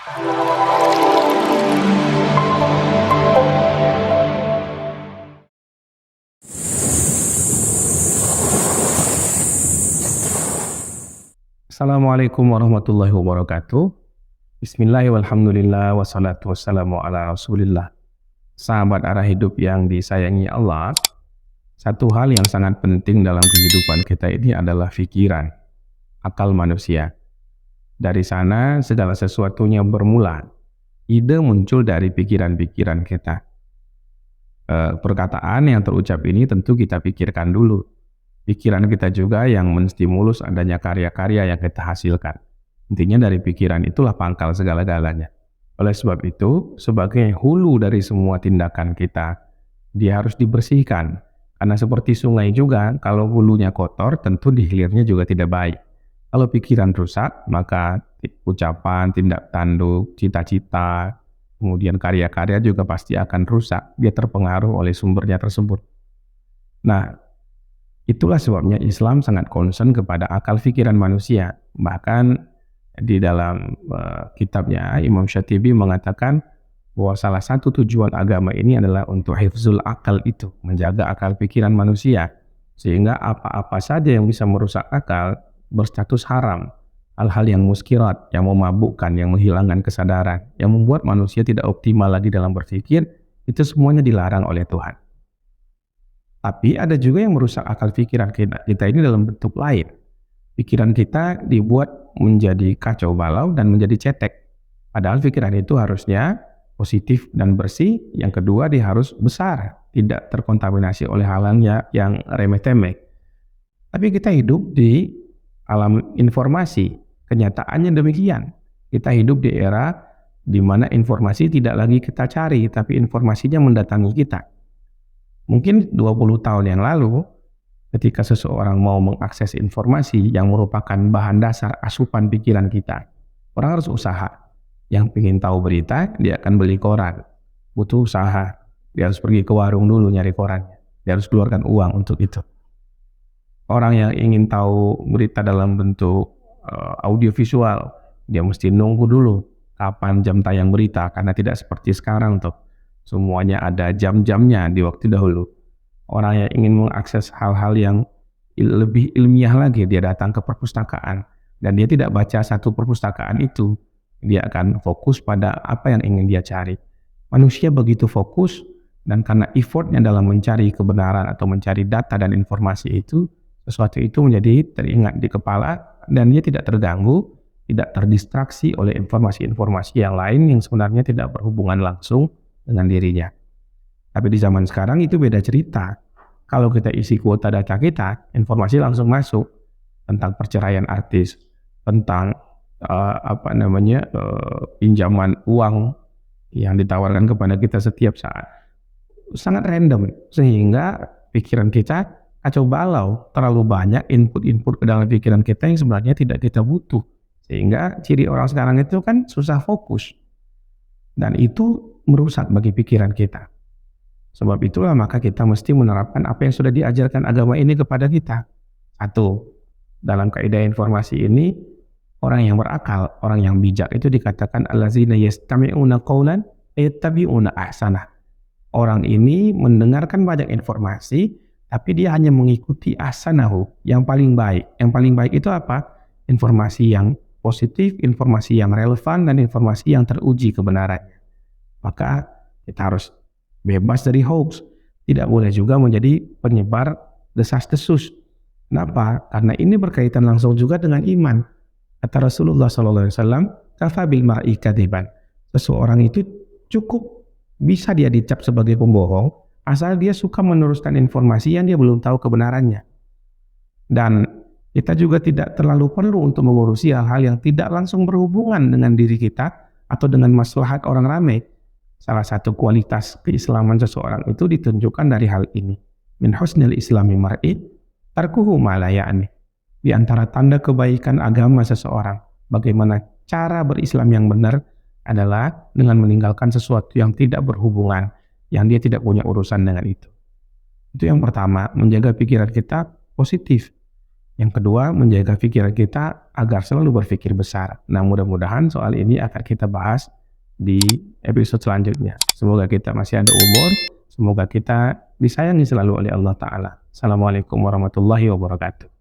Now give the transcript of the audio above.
Assalamualaikum warahmatullahi wabarakatuh. Bismillahirrahmanirrahim, walhamdulillah, wassalatu wassalamu ala rasulillah. Sahabat arah hidup yang disayangi Allah, satu hal yang sangat penting dalam kehidupan kita ini adalah pikiran, akal manusia. Dari sana segala sesuatunya bermula. Ide muncul dari pikiran-pikiran kita. Perkataan yang terucap ini tentu kita pikirkan dulu. Pikiran kita juga yang menstimulus adanya karya-karya yang kita hasilkan. Intinya dari pikiran itulah pangkal segala-galanya. Oleh sebab itu, sebagai hulu dari semua tindakan kita, dia harus dibersihkan. Karena seperti sungai juga, kalau hulunya kotor, tentu di hilirnya juga tidak baik. Kalau pikiran rusak, maka ucapan, tindak tanduk, cita-cita, kemudian karya-karya juga pasti akan rusak. Dia terpengaruh oleh sumbernya tersebut. Nah, itulah sebabnya Islam sangat concern kepada akal pikiran manusia. Bahkan di dalam kitabnya Imam Syatibi mengatakan bahwa salah satu tujuan agama ini adalah untuk hifzul akal, itu menjaga akal pikiran manusia, sehingga apa-apa saja yang bisa merusak akal berstatus haram. Hal-hal yang muskirat, yang memabukkan, yang menghilangkan kesadaran, yang membuat manusia tidak optimal lagi dalam berpikir, itu semuanya dilarang oleh Tuhan. Tapi ada juga yang merusak akal pikiran kita ini dalam bentuk lain. Pikiran kita dibuat menjadi kacau balau dan menjadi cetek. Padahal pikiran itu harusnya positif dan bersih. Yang kedua, dia harus besar, tidak terkontaminasi oleh hal yang remeh-temeh. Tapi kita hidup di alam informasi. Kenyataannya demikian. Kita hidup di era di mana informasi tidak lagi kita cari, tapi informasinya mendatangi kita. Mungkin 20 tahun yang lalu, ketika seseorang mau mengakses informasi yang merupakan bahan dasar asupan pikiran kita, orang harus usaha. Yang ingin tahu berita, dia akan beli koran. Butuh usaha. Dia harus pergi ke warung dulu nyari korannya. Dia harus keluarkan uang untuk itu. Orang yang ingin tahu berita dalam bentuk audiovisual, dia mesti nunggu dulu kapan jam tayang berita, karena tidak seperti sekarang tuh. Semuanya ada jam-jamnya di waktu dahulu. Orang yang ingin mengakses hal-hal yang lebih ilmiah lagi, dia datang ke perpustakaan. Dan dia tidak baca satu perpustakaan itu. Dia akan fokus pada apa yang ingin dia cari. Manusia begitu fokus, dan karena effortnya dalam mencari kebenaran atau mencari data dan informasi itu, sesuatu itu menjadi teringat di kepala, dan dia tidak terganggu, tidak terdistraksi oleh informasi-informasi yang lain yang sebenarnya tidak berhubungan langsung dengan dirinya. Tapi di zaman sekarang itu beda cerita. Kalau kita isi kuota data kita, informasi langsung masuk tentang perceraian artis, tentang pinjaman uang yang ditawarkan kepada kita setiap saat. Sangat random, sehingga pikiran kita kacau balau, terlalu banyak input-input ke dalam pikiran kita yang sebenarnya tidak kita butuh. Sehingga ciri orang sekarang itu kan susah fokus. Dan itu merusak bagi pikiran kita. Sebab itulah maka kita mesti menerapkan apa yang sudah diajarkan agama ini kepada kita. Satu, dalam kaidah informasi ini, orang yang berakal, orang yang bijak itu dikatakan allazina yastami'una qawlan yattabi'una ahsanah. Orang ini mendengarkan banyak informasi, tapi dia hanya mengikuti ahsanahu, yang paling baik. Yang paling baik itu apa? Informasi yang positif, informasi yang relevan, dan informasi yang teruji kebenarannya. Maka kita harus bebas dari hoax. Tidak boleh juga menjadi penyebar desas-desus. Kenapa? Karena ini berkaitan langsung juga dengan iman. Kata Rasulullah SAW, kafa bil mar'i kadziban. Seseorang itu cukup bisa dia dicap sebagai pembohong, asal dia suka meneruskan informasi yang dia belum tahu kebenarannya. Dan kita juga tidak terlalu perlu untuk mengurusi hal-hal yang tidak langsung berhubungan dengan diri kita atau dengan maslahat orang ramai. Salah satu kualitas keislaman seseorang itu ditunjukkan dari hal ini. Min husnil islami mar'i tarkuhu ma la ya'ni. Di antara tanda kebaikan agama seseorang, bagaimana cara berislam yang benar adalah dengan meninggalkan sesuatu yang tidak berhubungan, yang dia tidak punya urusan dengan itu. Itu yang pertama, menjaga pikiran kita positif. Yang kedua, menjaga pikiran kita agar selalu berpikir besar. Nah, mudah-mudahan soal ini akan kita bahas di episode selanjutnya. Semoga kita masih ada umur, semoga kita disayangi selalu oleh Allah Ta'ala. Assalamualaikum warahmatullahi wabarakatuh.